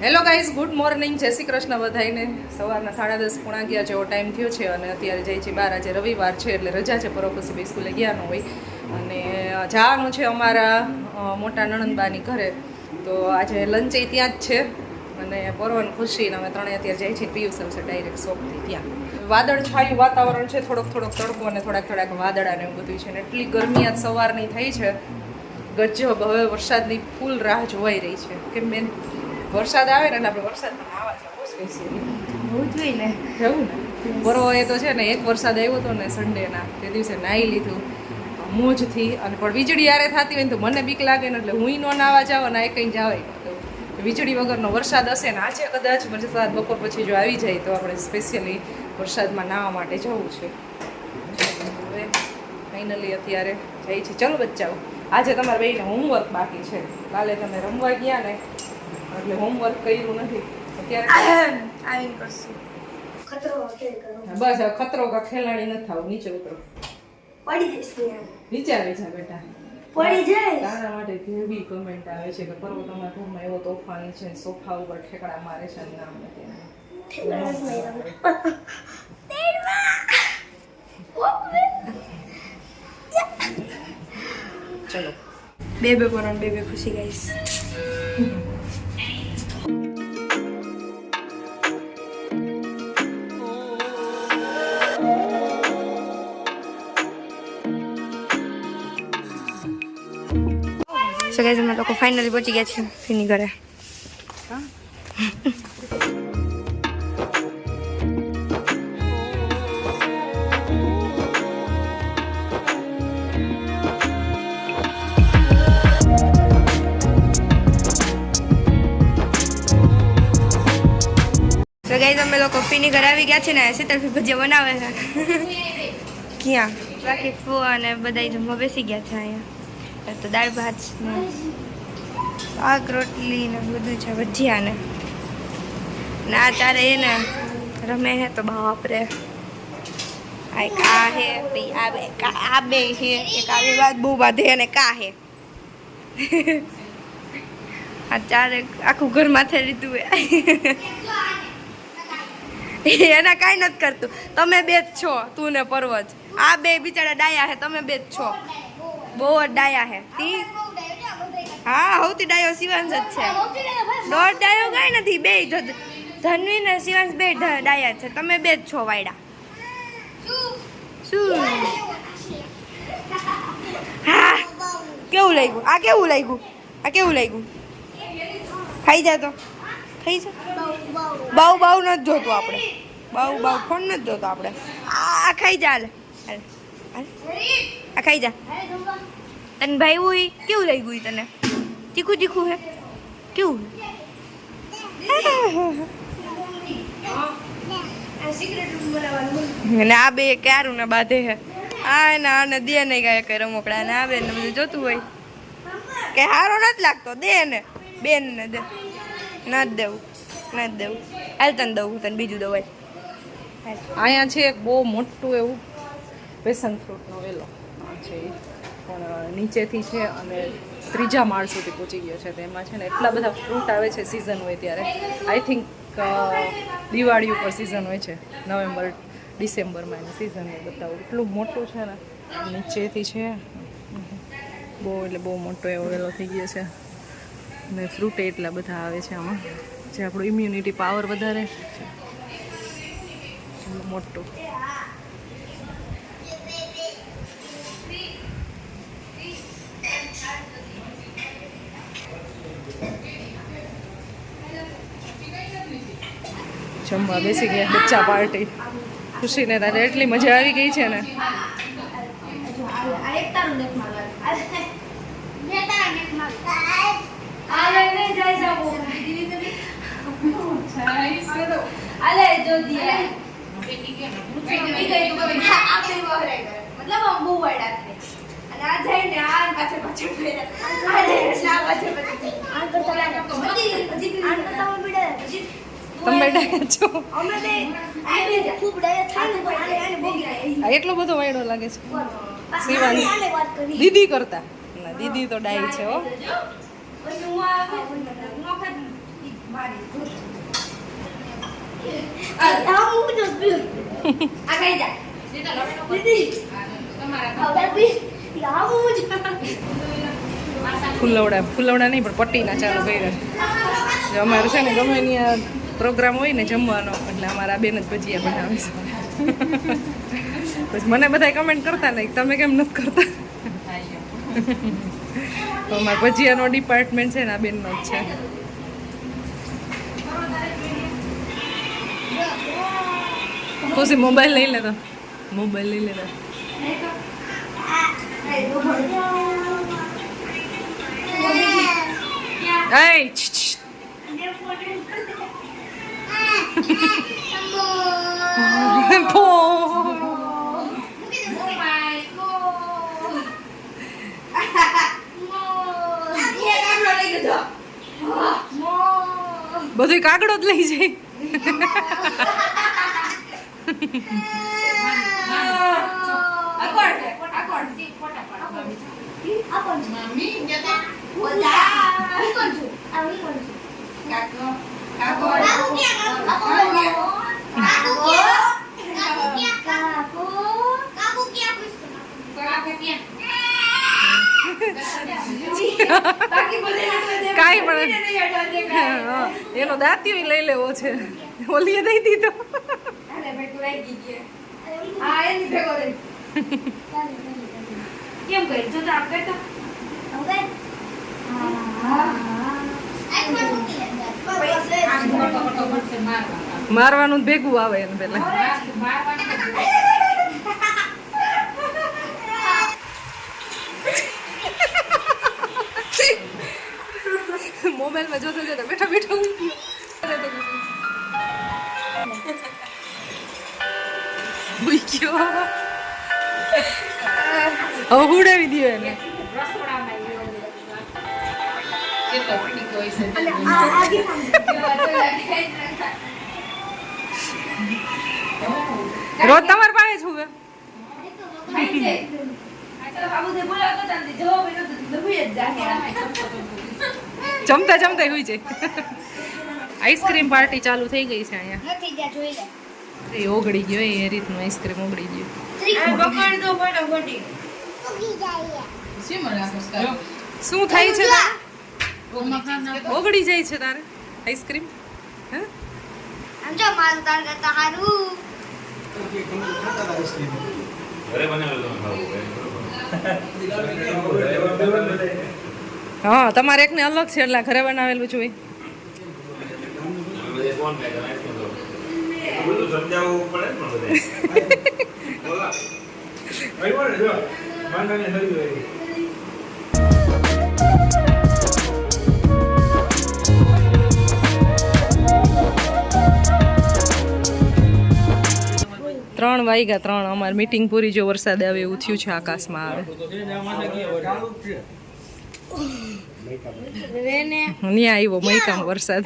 Hello guys, good morning, જય શ્રી કૃષ્ણ બધાઈને. સવારના 10:30 પોણા 11 જેવો ટાઈમ થયો છે અને અત્યારે જાય છે બહાર. આજે રવિવાર છે એટલે રજા છે, પરોપસી બે સ્કૂલે ગયા ન હોય અને જવાનું છે અમારા મોટા નણંદબાની ઘરે. તો આજે લંચે ત્યાં જ છે અને પરવન ખુશી અને અમે ત્રણે અત્યારે જાય છે પિયુષ છે ડાયરેક્ટ શોપથી ત્યાં. વાદળ છાયું વાતાવરણ છે, થોડોક તડકો અને થોડાક વાદળા ને એવું બધું છે ને એટલી ગરમી આજ સવારની થઈ છે ગજબ. હવે વરસાદની ફૂલ રાહ જોવાઈ રહી છે. કેમ બેન? વરસાદ આવે ને આપણે વરસાદમાં નાવા જવું સ્પેશિયલી હોવું જોઈએ ને, જવું ને. બરોબર, એ તો છે ને, એક વરસાદ આવ્યો હતો ને સન્ડેના, તે દિવસે નાહી લીધું મોજથી. અને પણ વીજળી યારે થતી હોય ને તો મને બીક લાગે ને એટલે હું ન નાવા જાવ અને એ કંઈ જવાય તો વીજળી વગરનો વરસાદ હશે ને આજે કદાચ વરસાદ બપોર પછી જો આવી જાય તો આપણે સ્પેશિયલી વરસાદમાં નાહવા માટે જવું છે. હવે ફાઇનલી અત્યારે જઈ છે. ચલો બચ્ચાઓ, આજે તમારા બેયને હોમવર્ક બાકી છે. કાલે તમે રમવા ગયા ને એટલે હોમવર્ક કર્યું નથી. અત્યારે આવીને કરશું બસ. ખતરો કા ખેલાડી ન થાવ, નીચે ઉતરો. પડી જઈશ નીચે આવી જા બેટા, પડી જાય. તારા માટે કેવી કમેન્ટ આવે છે કે પર્વ તમારા ઘરમાં એવો તોફાની છે, સોફા ઉપર ઠેકડા મારે છે ને નામ નથી. ચલો બે પણ બે ખુશી ગાઈસ. સો ગાઈસ, અમે લોકો ફાઇનલી પહોંચી ગયા છીએ ફીની ઘરે. સો ગાઈસ, અમે લોકો ફીની ઘરે આવી ગયા છે ને શીતળફી ભજીયા બનાવે છે. ક્યાં બાકી ફૂ અને બધા જમવા બેસી ગયા છે. અહીંયા તો દાળ ભાત ને શાક રોટલી ને બધું છે, ભજીયા ને ના તારે એને રમે હે તો બાપરે. આ હે આ બે હે, એક આવી વાત બહુ બાંધે અને કા હે. આ ચારે આખું ઘર માથે લીધું હે. એના કાંઈ નથી કરતું. તમે બે જ છો, તું ને પર્વત. આ બે બિચારા ડાયા હે, તમે બે જ છો. બહુ જ ડાયા હે. હા, સૌથી ડાયો શિવાંશ જ છે. દોઢ ડાયો કાંઈ નથી. બે ધનવી ને શિવાંશ બે ડાયા છે. તમે બે જ છો વાયડા. શું? હા, કેવું લાગ્યું? આ કેવું લાગ્યું? આ કેવું લાગ્યું? ખાઈ જા તો ખાઈ જા. બાવ નથી જોતું આપણે. બાવ ફોન નથી જોતો આપણે. આ ખાઈ જા. હાલ આ ખાઈ જા. તને ભાઈ હોય કેવું લાગ્યું? તને તીખું હે કેવું? ને આ બે ક્યારું ને બાંધે હે. આ ને આને દે નહીં ગાય કઈ રમકડા ને આવે ને બધું જોતું હોય કે હારો નથી લાગતો. દે ને બેન ને દે. નથી દેવું. હાલ તને દઉં, તને બીજું દવાય. અહીંયા છે એક બહુ મોટું એવું પેશન ફ્રૂટનો વેલો છે, પણ નીચેથી છે અને 3જા માળ સુધી પહોંચી ગયો છે. તેમાં છે ને એટલા બધા ફ્રૂટ આવે છે સિઝન હોય ત્યારે. આઈ થિંક દિવાળી ઉપર સિઝન હોય છે, નવેમ્બર ડિસેમ્બરમાં એની સિઝન હોય. બતાવું એટલું મોટું છે ને નીચેથી છે બહુ, એટલે બહુ મોટો એવો વેલો થઈ ગયો છે. અને ફ્રૂટ એટલા બધા આવે છે આમાં, જે આપણું ઇમ્યુનિટી પાવર વધારે મોટું. જમવા બેસી ગયા બચ્ચા પાર્ટી. ખુશીને તારે એટલી મજા આવી ગઈ છે ને. તમે બેઠા છો એટલો બધો વાયડો લાગે છે શિવાંશ દીદી કરતા. ના દીદી તો ડાઈ છે હો. ફૂલવડા નહીં પણ પટ્ટીના ચાલુ કર્યા. અમારે છે ને ગમે ત્યાં પ્રોગ્રામ હોય ને જમવાનો એટલે અમારા બેન જ ભજીયા બનાવે છે. પછી મને બધા કમેન્ટ કરતા નહીં તમે કેમ નથી કરતા. અમારા ભજીયાનો ડિપાર્ટમેન્ટ છે ને આ બેનનો જ છે. ખુશી મોબાઈલ લઈ લેતો, મોબાઈલ લઈ લેતો. બધું કાગડો જ લઈ જાય. કાંઈ પણ એનો દાંતી લઈ લેવો છે. ઓલીએ દઈ દીધો. કેમ કરી જો આપ કરતો મારવાનું ભેગું આવે એને પેલા. મોબાઈલમાં જોતો જોતો બેઠો બેઠો હવે ઉડાવી દો એને. રોજ તમારી પાસે જ હુવે. જમતા જમતા હોય છે. આઈસ્ક્રીમ પાર્ટી ચાલુ થઈ ગઈ છે અહીંયા. એ ઓગળી ગયો એ રીતનું આઈસ્ક્રીમ ઓગળી ગયું. શું થાય છે? ઓગળી જાય છે તારે આઈસ્ક્રીમ? હા તમારે એકને અલગ છે એટલે ઘરે બનાવેલું જોઈએ. ત્રણ વાગ્યા 3 અમારી મીટિંગ પૂરી. જો વરસાદ આવે એવું થયું છે, આકાશમાં આવે. ત્યાં આવ્યો મૈકામ વરસાદ.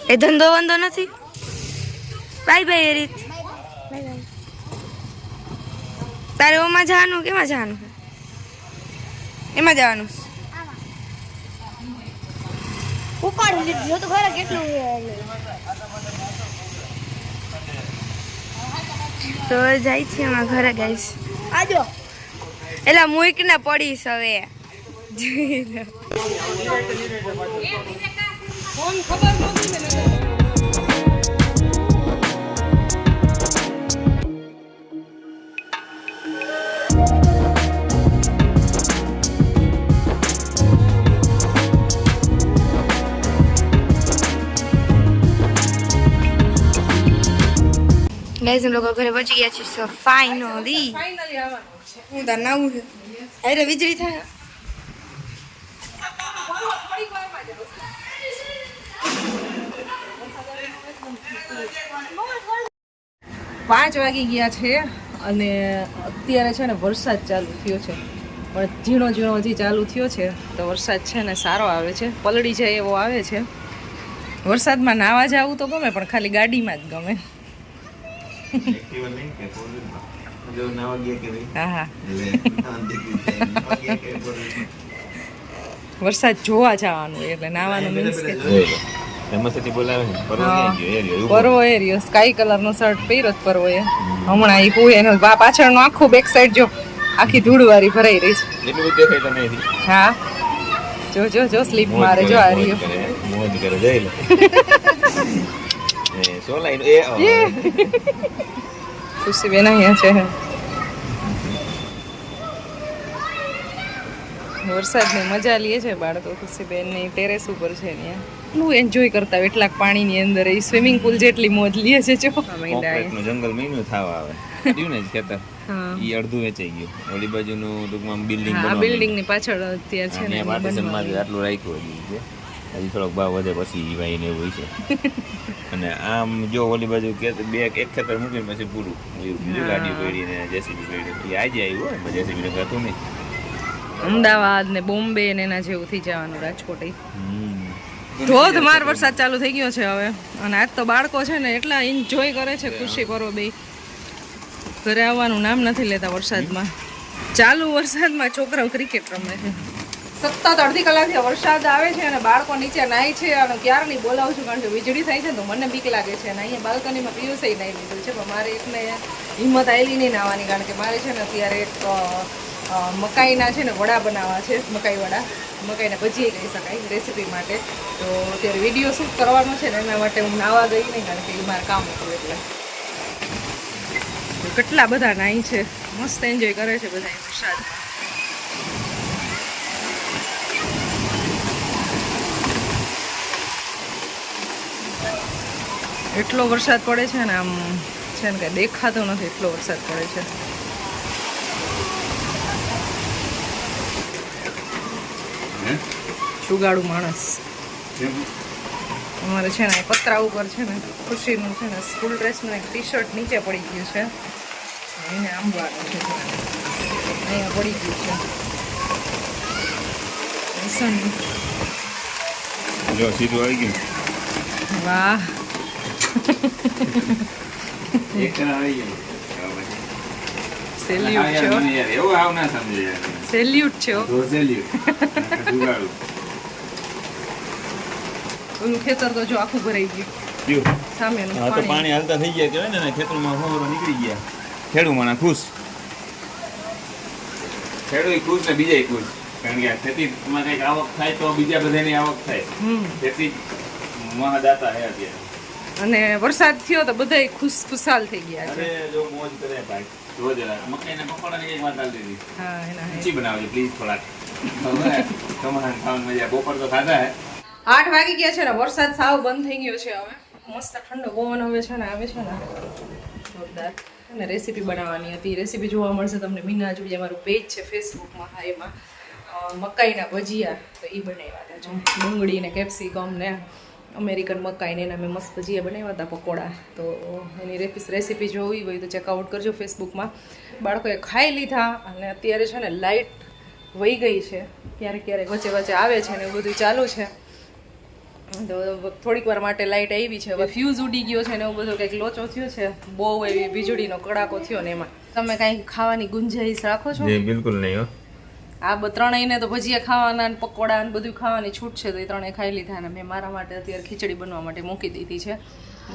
એ ધંધો વંધો નથી. બાય બાય રીત. તારે ઓમાં જવાનું કેમાં જવાનું? એમાં જવાનું. ઉપાડ લીધું તો ઘરે કેટલું તો જાય છે એમાં ઘરે ગાઈસ. આજો એલા મુઈક ને પડીશ હવે. ગાઈસ हम लोग ઘરે પહોંચી ગયા છે. સો ફાઇનલી આવવાનું છે. હું તાર નાવું છે. અરે વીજળી થાય. થોડીક વારમાં જ આવશે. 5 વાગી ગયા છે અને અત્યારે છે ને વરસાદ ચાલુ થયો છે, પણ ઝીણો ઝીણો હજી ચાલુ થયો છે. તો વરસાદ છે ને સારો આવે છે, પલળી જાય એવો આવે છે. વરસાદમાં નાવા જવું તો ગમે, પણ ખાલી ગાડીમાં જ ગમે. હા હા, વરસાદ જોવા જવાનું એટલે નાવાનું મીન્સ કે પરવો એરિયો સ્કાય કલરનો શર્ટ પહેર્યો જ પરવોએ. હમણાં એ હું એનો પાછળનો આખું બેક સાઈડ જો આખી ધૂળવાળી ભરાઈ રહી છે. હા જો જો જો સ્લીપ મારે જો આ રહ્યો. ખુશી બેન અહીંયા છે. વરસાદની મજા લે છે બાળકો. ખુશીબેનની ટેરેસ ઉપર છે ત્યાં એટલું એન્જોય કરતા હોય એટલાક પાણીની અંદર. એ સ્વિમિંગ પુલ જેટલી મોજ લે છે. જો જંગલ મહિનો થાવ આવે ને ખેતર ઈ અડધું વેચાઈ ગયું. ઓલી બાજુનું ટૂંકમાં બિલ્ડિંગ બિલ્ડિંગની પાછળ અત્યારે છે ને પાર્ટીશનમાં આટલું રાખ્યું છે. હજી થોડોક ભાવ વધે પછી ભાઈ ને એવું છે. અને આમ જો ઓલી બાજુ એક ખેતર મૂકીને પછી પૂરું બીજું ગાડી પેઢીને જેસીબી પેઢી એ આજે આવ્યું હોય જેસીબી હતું નહીં. અમદાવાદ ને બોમ્બે ને એના જેવું થઈ જવાનું રાજકોટ. ધોધમાર વરસાદ ચાલુ થઈ ગયો છે હવે. અને આજ તો બાળકો છે ને એટલા એન્જોય કરે છે. ખુશી કરો બે ઘરે આવવાનું નામ નથી લેતા વરસાદમાં. ચાલુ વરસાદમાં છોકરાઓ ક્રિકેટ રમે છે. સતત અડધી કલાકથી વરસાદ આવે છે અને બાળકો નીચે નાય છે. અને ક્યારની બોલાવું છું કારણ કે વીજળી થાય છે ને તો મને બીક લાગે છે. અને અહીંયા બાલ્કનીમાં પિયુષે નાઈ લીધું છે, પણ મારે એકને હિંમત આવેલી નહીં નાવાની, કારણ કે મારે છે ને અત્યારે એક મકાઈના છે ને વડા બનાવવા છે. મકાઈ વડા, મકાઈના ભજીએ કહી શકાય રેસીપી માટે. તો અત્યારે વિડીયો શૂટ કરવાનો છે ને એના માટે હું નાવા ગઈ નહીં, કારણ કે એ મારે કામ હતું. એટલે કેટલા બધા નાઈ છે, મસ્ત એન્જોય કરે છે બધા વરસાદમાં. એટલો વરસાદ પડે છે ને આમ છે ને કઈ દેખાતો નથી, એટલો વરસાદ પડે છે. જુગાડું માણસ અમારે છે ને પતરા ઉપર છે ને ખુશીનું છે ને સ્કૂલ ડ્રેસનું એક ટી શર્ટ નીચે પડી ગયું છે. એને આંબવાનું છે, અહીંયા પડી ગયું છે. જો સીધું આવી ગયું. વાહ સેલ્યુટ છો. સેલ્યુટ છો. ઓલું ખેતર તો જો આખું ભરાઈ ગયું. સામેનું પાણી હાલતા થઈ ગયા કહેવાય ને, ખેતરમાં હોરો નીકળી ગયા. ખેડૂતમાં ખુશ, ખેડૂત ખુશ ને બીજા ખુશ, કારણ કે ખેતીમાં કઈક આવક થાય તો બીજા બધાની આવક થાય. ખેતી મહાદાતા હે અત્યારે. અને વરસાદ થયો તો બધા ખુશાલ થઈ ગયા છે. જો મોજ કરે ભાઈ. જો જરા મકાઈના પકોડાની એક વાત આલી દીધી. હા એના ઊંચી બનાવજો પ્લીઝ થોડાક. હવે તમારે ખાવાની મજા. બપોર તો ખાધા હે. 8 વાગી ગયા છે ને વરસાદ સાવ બંધ થઈ ગયો છે હવે. મસ્ત ઠંડો પવન હવે છે ને આવે છે ને જોરદાર. અને રેસીપી બનાવવાની હતી. રેસીપી જોવા મળશે તમને મીના જોઈએ અમારું પેજ છે ફેસબુકમાં. હા એમાં મકાઈના ભજીયા તો એ બનાવ્યા હતા. જો ડુંગળી ને કેપ્સિકમ ને અમેરિકન મકાઈને એના મેં મસ્ત ભજીયા બનાવ્યા હતા પકોડા. તો એની રેસીપી જોવી હોય તો ચેકઆઉટ કરજો ફેસબુકમાં. બાળકોએ ખાઈ લીધા અને અત્યારે છે ને લાઇટ વહી ગઈ છે. ક્યારેક ક્યારેક વચ્ચે વચ્ચે આવે છે ને એવું બધું ચાલુ છે. તો થોડીક વાર માટે લાઇટ આવી છે. હવે ફ્યુઝ ઉડી ગયો છે ને એવું બધું કંઈક લોચો થયો છે. બહુ એવી વીજળીનો કડાકો થયો ને એમાં. તમે કાંઈ ખાવાની ગુંજાઈશ રાખો છો? બિલકુલ નહીં. આ ત્રણેયને તો ભજીયા ખાવાના ને પકોડા ને બધું ખાવાની છૂટ છે, તો એ ત્રણેય ખાઈ લીધા. ને મેં મારા માટે અત્યારે ખીચડી બનવા માટે મૂકી દીધી છે.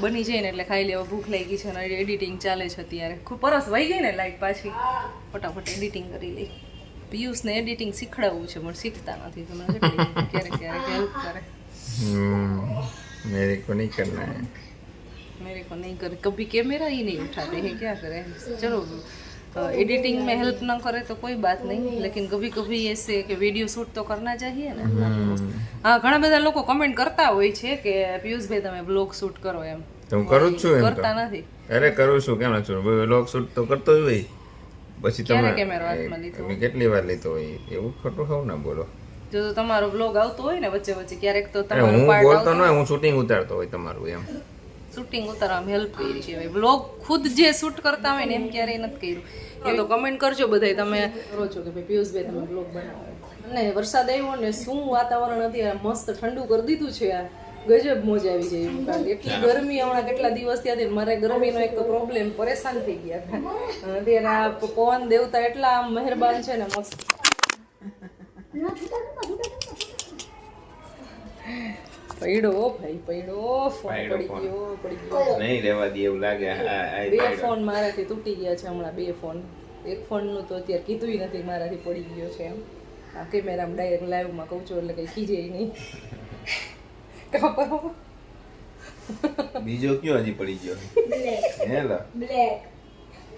બની જાય ને એટલે ખાઈ લેવા. ભૂખ લાગી છે અને એડિટિંગ ચાલે છે અત્યારે. ખૂબ પરસ વહી ગઈ ને લાઈટ પાછી. ફટાફટ એડિટિંગ કરી લઈ. પિયુષને એડિટિંગ શીખડાવવું છે પણ શીખતા નથી. તમે ક્યારેક ક્યારેક હેલ્પ કરે. मेरे को नहीं करना है. मेरे को नहीं कर कभी कैमरा ही नहीं उठाते हैं, क्या करें. चलो एडिटिंग में हेल्प ना करे तो कोई बात नहीं, लेकिन कभी कभी ऐसे कि वीडियो शूट तो करना चाहिए ને. હા ઘણા બધા લોકો કમેન્ટ કરતા હોય છે કે પિયુષભાઈ તમે બ્લોગ શૂટ કરો એમ. તો હું કરું જ છું. એમ કરતા નથી. અરે કરું છું, કેમ ના છું. બ્લોગ શૂટ તો કરતો જ હોય. પછી તમે કેમેરા હાથમાં લીધો કેટલી વાર લીધો હોય એવું ખોટું ખાવ ના બોલો. જો તમારો બ્લોગ આવતો હોય ને વચ્ચે વચ્ચે ક્યારેક તો હું બોલતો ન હોય, હું શૂટિંગ ઉતારતો હોય તમારું એમ. શૂટિંગ ઉતારવામાં હેલ્પ કરી છે બ્લોગ ખુદ જે શૂટ કરતા હોય ને એમ ક્યારેય નથી કર્યું. તો કમેન્ટ કરજો બધાય તમે કરો છો કે ભાઈ પિયુષભાઈ તમે બ્લોગ બનાવો. અને વરસાદ આવ્યો ને શું વાતાવરણ અત્યારે મસ્ત ઠંડુ કરી દીધું છે. આ ગજબ મોજ આવી જાય એવું. કારણ કે એટલી ગરમી હમણાં કેટલા દિવસ થયા મારે ગરમીનો એક તો પ્રોબ્લેમ પરેશાન થઈ ગયા હતા. અત્યારે આ પવન દેવતા એટલા આમ મહેરબાન છે ને મસ્ત. પડ્યો ભાઈ પડ્યો ફોન પડી ગયો નહીં રહેવા દે એવું લાગે. બે ફોન મારાથી તૂટી ગયા છે હમણાં 2 ફોન. એક ફોનનું તો અત્યારે કીધું નથી મારાથી પડી ગયો છે એમ. આ કેમેરામાં ડાયરેક્ટ લાઈવમાં કહું છું એટલે કઈ ખીજે નહીં. બીજો કયો હજી પડી ગયો હે લા બ્લેક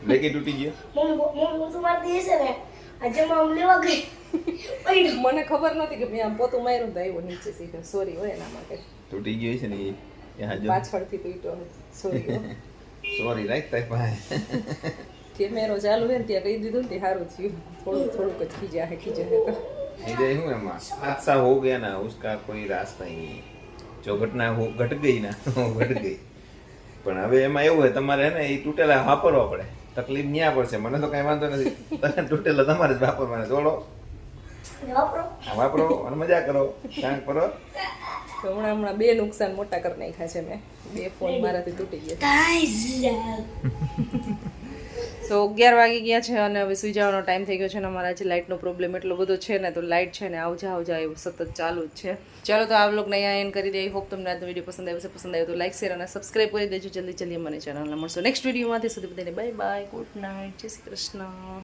લેકે તૂટી ગયો. મમ્મી તો મારતી હશે ને આજે મમ લેવા ગઈ મને ખબર નથી કે મેં આમ પોતું માર્યું તો આવ્યો નીચે સીધો. સોરી હોય એના માટે. તૂટી ગયો છે ને એ જો પાછળથી તૂટ્યો. સોરી. સોરી રાઈટ તાઈ પાસે કેમેરો ચાલુ હે ને ત્યાં કહી દીધું ને સારું થયું. થોડુંક જ ખીજા તો इधर हूँ एमा हादसा हो गया ना उसका कोई रास्ता ही नहीं. जो घटना हो घट गई ना वो घट गई. પણ હવે એમાં એવું હોય તમારે હે ને એ તૂટેલા વાપરવા પડે. તકલીફ ન્યા પડશે. મને તો કઈ વાંધો નથી. તમે તૂટેલા તમારે જ વાપરવાના. જોડો વાપરો અને મજા કરો કાંક કરો. હમણાં 2 નુકસાન મોટા કરી નાખ્યા છે મેં. 2 ફોન મારાથી તૂટી ગયા. સો 11 વાગી ગયા છે અને હવે સુઈ જવાનો ટાઈમ થઈ ગયો છે. અને અમારા આજે લાઇટનો પ્રોબ્લેમ એટલો બધો છે ને તો લાઇટ છે ને આવજા એવું સતત ચાલુ જ છે. ચાલો તો આ વ્લોગને અહીંયા એન્ડ કરી દઈએ. હોપ તમને આજનો વિડીયો પસંદ આવ્યો છે. પસંદ આવ્યો તો લાઈક શેર અને સબસ્ક્રાઈબ કરી દેજો. જલ્દી મને ચેનલને મળશો નેક્સ્ટ વિડીયોમાંથી. સુધી બધાને બાય બાય, ગુડ નાઇટ, જય શ્રી કૃષ્ણ.